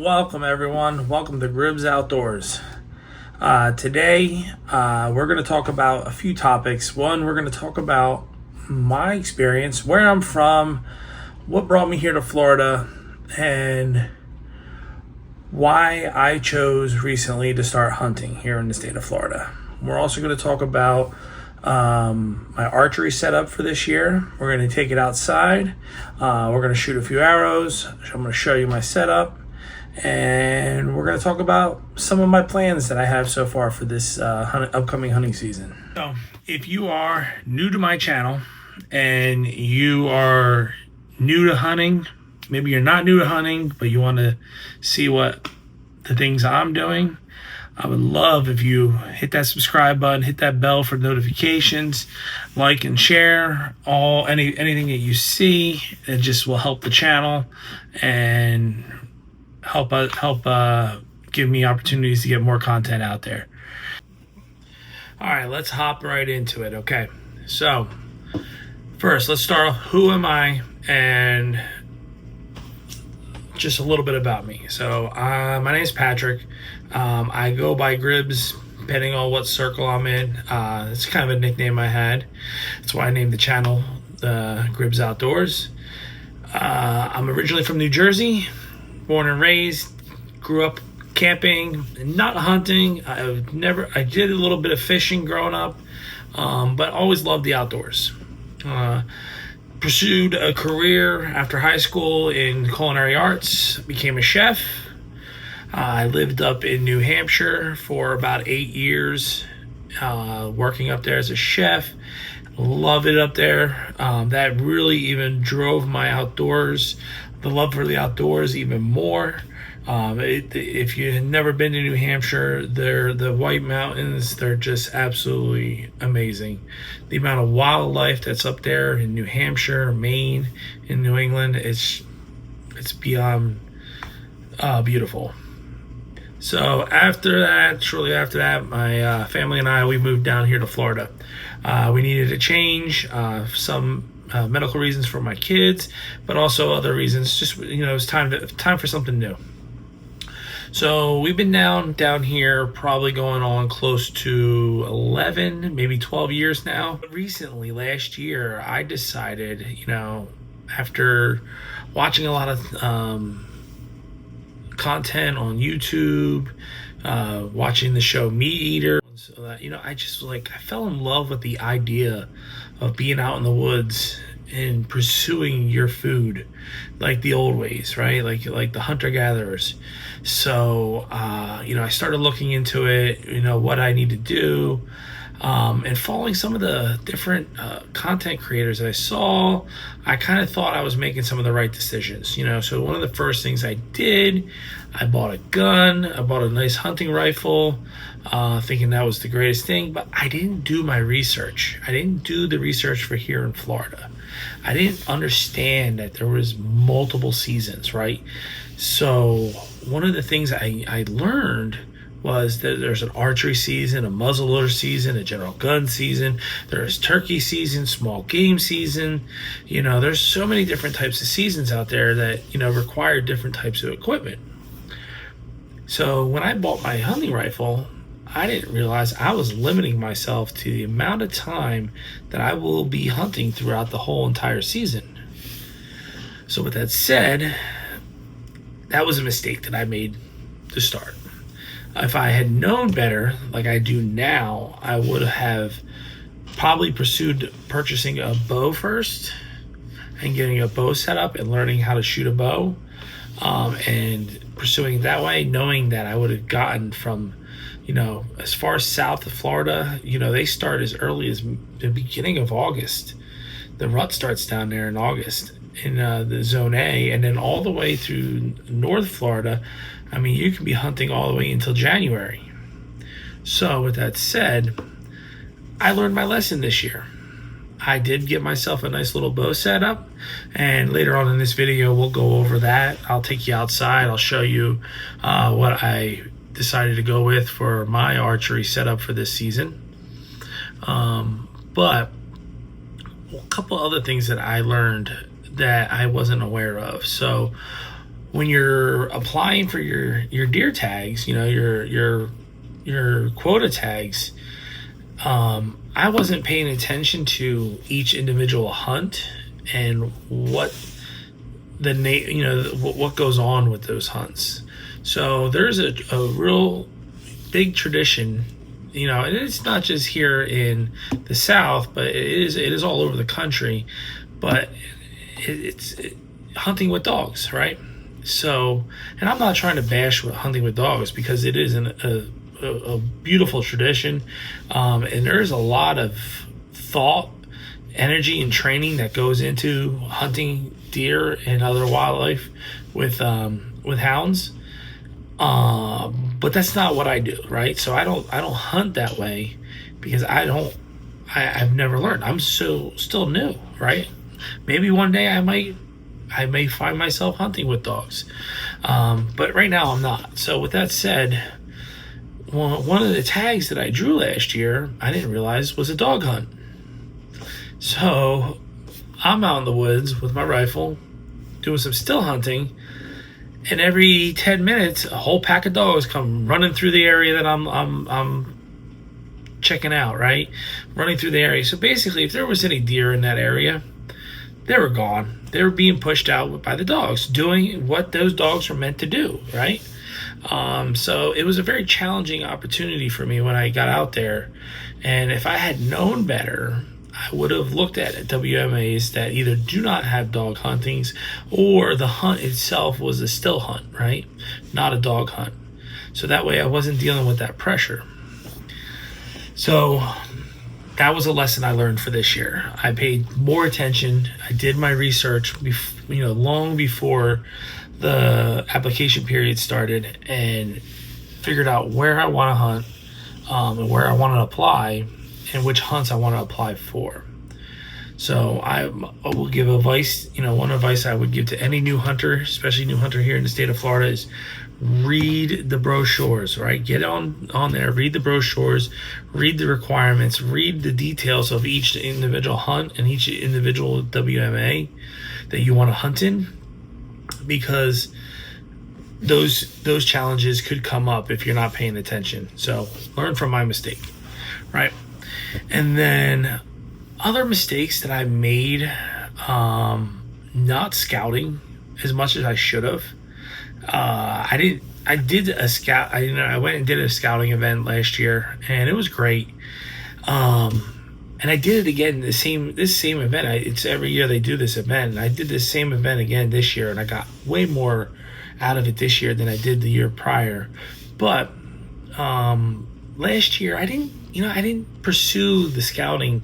Welcome everyone. Welcome to Gribs Outdoors. Today we're going to talk about a few topics. One, we're going to talk about my experience, where I'm from, what brought me here to Florida, and why I chose recently to start hunting here in the state of Florida. We're also going to talk about my archery setup for this year. We're going to take it outside. We're going to shoot a few arrows. I'm going to show you my setup. And we're going to talk about some of my plans that I have so far for this upcoming hunting season. So if you are new to my channel and you are new to hunting, maybe you're not new to hunting, but you want to see what the things I'm doing, I would love if you hit that subscribe button, hit that bell for notifications, like and share anything that you see. It just will help the channel and help give me opportunities to get more content out there. All right, let's hop right into it. Okay, so first let's start off, who am I, and just a little bit about me. So my name is Patrick. I go by Gribs depending on what circle I'm in. It's kind of a nickname I had. That's why I named the channel Gribs Outdoors. I'm originally from New Jersey, born and raised, grew up camping, not hunting. I did a little bit of fishing growing up, but always loved the outdoors. Pursued a career after high school in culinary arts, became a chef. I lived up in New Hampshire for about 8 years, working up there as a chef. Love it up there. That really even drove my outdoors, the love for the outdoors even more. If you've never been to New Hampshire, the White Mountains, they're just absolutely amazing. The amount of wildlife that's up there in New Hampshire, Maine, in New England, it's beyond beautiful. So shortly after that, my family and I, we moved down here to Florida. We needed a change, some medical reasons for my kids, but also other reasons. Just, it was time for something new. So we've been down here probably going on close to 11, maybe 12 years now. But recently, last year, I decided, after watching a lot of content on YouTube, watching the show Meat Eater, so that, I fell in love with the idea of being out in the woods and pursuing your food like the old ways, right? Like the hunter-gatherers. So, I started looking into it, what I need to do, and following some of the different content creators that I saw. I kind of thought I was making some of the right decisions, So one of the first things I did, I bought a gun. I bought a nice hunting rifle, thinking that was the greatest thing, but I didn't do my research. I didn't do the research for here in Florida. I didn't understand that there was multiple seasons, right? So one of the things I learned was that there's an archery season, a muzzleloader season, a general gun season, there's turkey season, small game season. There's so many different types of seasons out there that, require different types of equipment. So when I bought my hunting rifle, I didn't realize I was limiting myself to the amount of time that I will be hunting throughout the whole entire season. So with that said, that was a mistake that I made to start. If I had known better, like I do now, I would have probably pursued purchasing a bow first and getting a bow set up and learning how to shoot a bow, and pursuing that way, knowing that I would have gotten from, as far south of Florida, they start as early as the beginning of August. The rut starts down there in August in the Zone A, and then all the way through North Florida. You can be hunting all the way until January. So with that said, I learned my lesson this year. I did get myself a nice little bow set up, and later on in this video, we'll go over that. I'll take you outside. I'll show you what I decided to go with for my archery setup for this season. But a couple other things that I learned that I wasn't aware of. So when you're applying for your deer tags, your quota tags, I wasn't paying attention to each individual hunt and what what goes on with those hunts. So there's a real big tradition, and it's not just here in the South, but it is all over the country. But it's hunting with dogs, right? So, and I'm not trying to bash hunting with dogs, because it is a beautiful tradition, and there's a lot of thought, energy, and training that goes into hunting deer and other wildlife with hounds. But that's not what I do, right? So I don't hunt that way, because I've never learned. I'm still new, right? Maybe one day I may find myself hunting with dogs, but right now I'm not. So with that said, one of the tags that I drew last year, I didn't realize was a dog hunt. So I'm out in the woods with my rifle doing some still hunting, and every 10 minutes a whole pack of dogs come running through the area that I'm checking out, right? Running through the area. So basically, if there was any deer in that area, they were gone. They were being pushed out by the dogs, doing what those dogs are meant to do, right? So it was a very challenging opportunity for me when I got out there. And if I had known better, I would have looked at WMAs that either do not have dog huntings, or the hunt itself was a still hunt, right? Not a dog hunt. So that way I wasn't dealing with that pressure. So that was a lesson I learned for this year. I paid more attention. I did my research, long before the application period started, and figured out where I want to hunt, and where I want to apply, and which hunts I want to apply for. So I will give advice. One advice I would give to any new hunter, especially new hunter here in the state of Florida, is read the brochures, right? Get on there, read the brochures, read the requirements, read the details of each individual hunt and each individual WMA that you want to hunt in, because those challenges could come up if you're not paying attention. So learn from my mistake, right? And then other mistakes that I made, not scouting as much as I should have. I did a scout. I went and did a scouting event last year, and it was great. And I did it again. This same event. It's every year they do this event. And I did this same event again this year, and I got way more out of it this year than I did the year prior. But last year I didn't pursue the scouting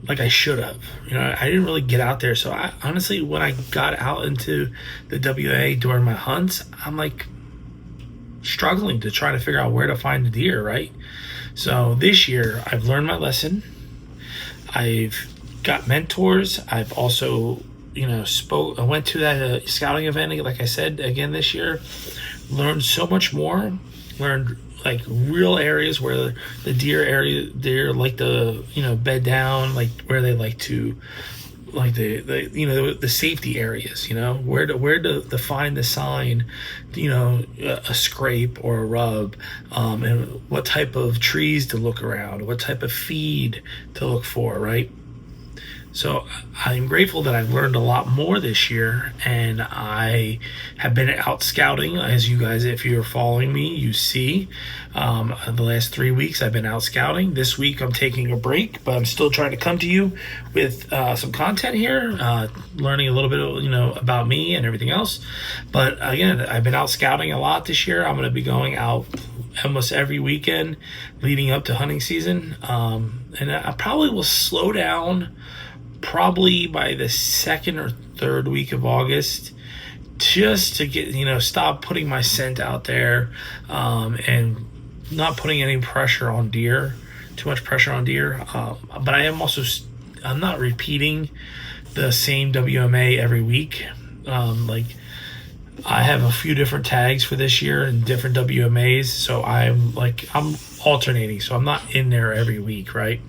like I should have. I didn't really get out there. So I honestly, when I got out into the WA during my hunts, I'm like struggling to try to figure out where to find the deer, right? So this year I've learned my lesson. I've got mentors. I've also, I went to that scouting event, like I said, again this year. Learned so much more. Learned like real areas where the deer like to, bed down, like where they like to, like the safety areas, where to find the sign, a scrape or a rub, and what type of trees to look around, what type of feed to look for, right? So I'm grateful that I've learned a lot more this year, and I have been out scouting, as you guys, if you're following me, you see. The last 3 weeks I've been out scouting. This week I'm taking a break, but I'm still trying to come to you with some content here, learning a little bit, about me and everything else. But again, I've been out scouting a lot this year. I'm going to be going out almost every weekend leading up to hunting season, and I probably will slow down probably by the second or third week of August, just to get, stop putting my scent out there, and not putting any pressure on deer, too much pressure on deer. But I'm not repeating the same WMA every week. Like I have a few different tags for this year and different WMAs. So I'm alternating. So I'm not in there every week. Right.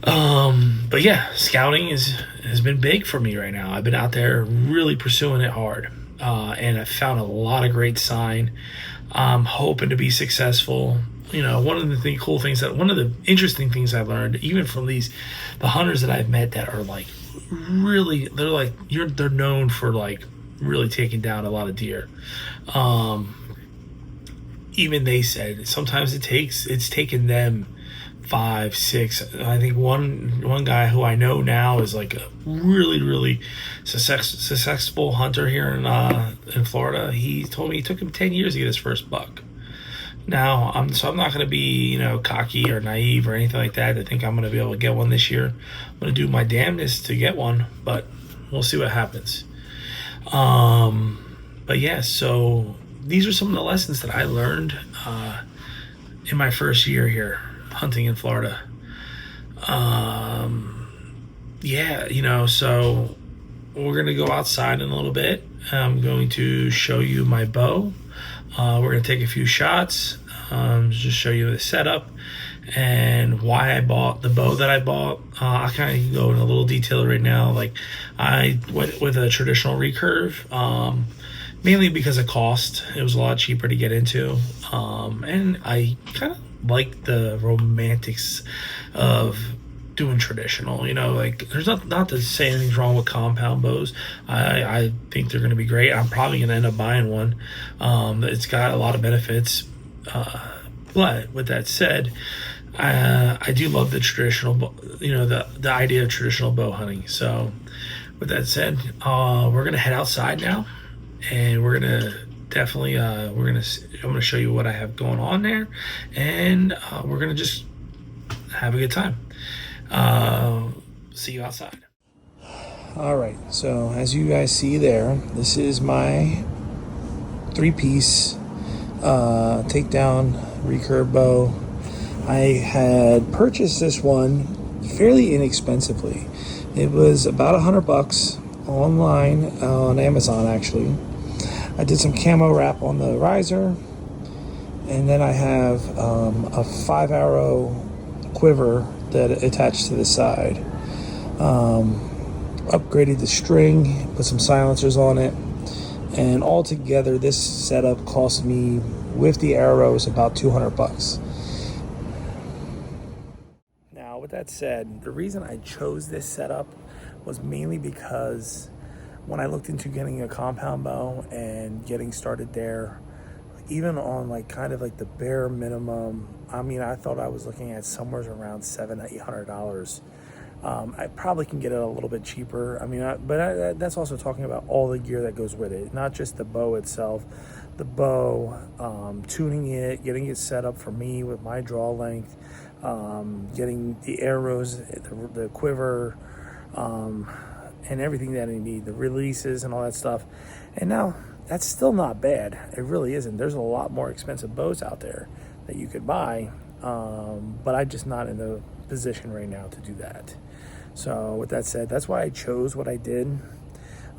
But yeah, scouting has been big for me right now. I've been out there really pursuing it hard. and I found a lot of great sign. I'm hoping to be successful. One of the cool things one of the interesting things I've learned, even from the hunters that I've met that are like really, they're known for like really taking down a lot of deer. Even they said sometimes it's taken them 5, 6. I think one guy who I know now is like a really successful hunter here in Florida. He told me it took him 10 years to get his first buck. Now I'm not going to be cocky or naive or anything like that. I think I'm going to be able to get one this year. I'm going to do my damnedest to get one, but we'll see what happens. But yeah, so these are some of the lessons that I learned in my first year here hunting in Florida. So we're going to go outside in a little bit. I'm going to show you my bow. We're going to take a few shots, just show you the setup and why I bought the bow that I bought. I kind of go in a little detail right now. Like, I went with a traditional recurve, mainly because of cost. It was a lot cheaper to get into, and I kind of like the romantics of doing traditional. Like, there's not to say anything's wrong with compound bows. I think they're going to be great. I'm probably going to end up buying one. It's got a lot of benefits, but with that said, I do love the traditional, the idea of traditional bow hunting. So with that said, we're going to head outside now, and we're going to definitely, I'm going to show you what I have going on there, and we're going to just have a good time. See you outside. All right, so as you guys see there, this is my 3-piece takedown recurve bow. I had purchased this one fairly inexpensively. It was about $100 online on Amazon, actually. I did some camo wrap on the riser, and then I have a 5-arrow quiver that attached to the side. Upgraded the string, put some silencers on it, and altogether this setup cost me, with the arrows, about $200. Now, with that said, the reason I chose this setup was mainly because when I looked into getting a compound bow and getting started there, even on kind of the bare minimum, I thought I was looking at somewhere around $700-800. I probably can get it a little bit cheaper. But that's also talking about all the gear that goes with it, not just the bow itself. The bow, tuning it, getting it set up for me with my draw length, getting the arrows, the quiver, and everything that I need, the releases and all that stuff. And now, that's still not bad. It really isn't. There's a lot more expensive bows out there that you could buy, but I'm just not in the position right now to do that. So with that said, that's why I chose what I did.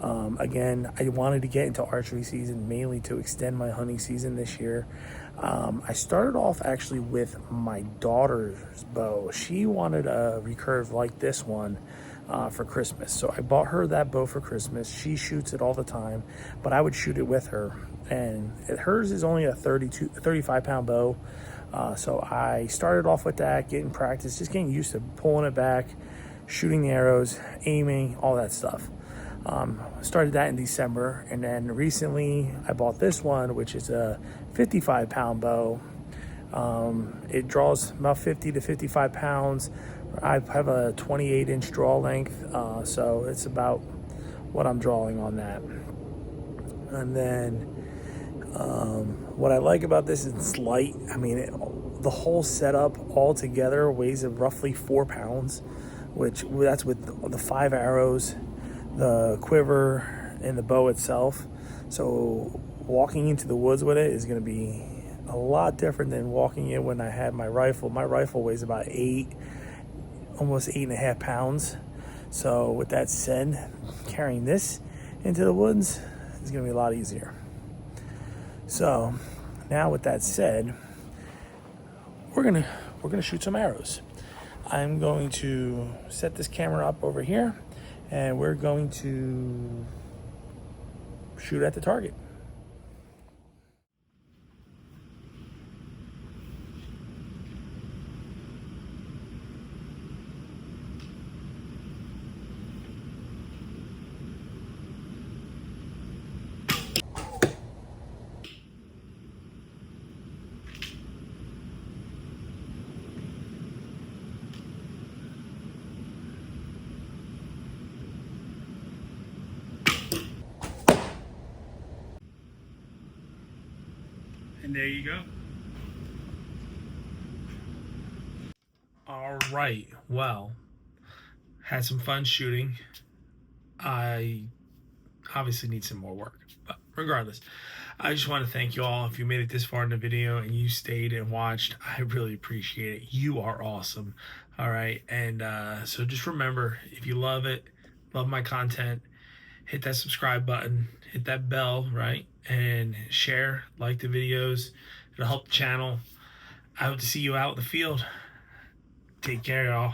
Again, I wanted to get into archery season mainly to extend my hunting season this year. I started off actually with my daughter's bow. She wanted a recurve like this one for Christmas. So I bought her that bow for Christmas. She shoots it all the time, but I would shoot it with her. And hers is only a 35-pound bow. So I started off with that, getting practice, just getting used to pulling it back, shooting the arrows, aiming, all that stuff. Started that in December, and then recently I bought this one, which is a 55-pound bow. It draws about 50 to 55 pounds. I have a 28-inch draw length, so it's about what I'm drawing on that. And then what I like about this is it's light. The whole setup all together weighs roughly 4 pounds, that's with the 5 arrows, the quiver, and the bow itself. So walking into the woods with it is going to be a lot different than walking in when I had my rifle. My rifle weighs about almost 8.5 pounds. So with that said, carrying this into the woods is going to be a lot easier. So now with that said, we're gonna shoot some arrows. I'm going to set this camera up over here, and we're going to shoot at the target. And there you go. All right. Well, had some fun shooting. I obviously need some more work, but regardless, I just want to thank you all. If you made it this far in the video and you stayed and watched, I really appreciate it. You are awesome. All right. And so just remember, if you love it, love my content, hit that subscribe button, hit that bell, right? And share, like the videos. It'll help the channel. I hope to see you out in the field. Take care, y'all.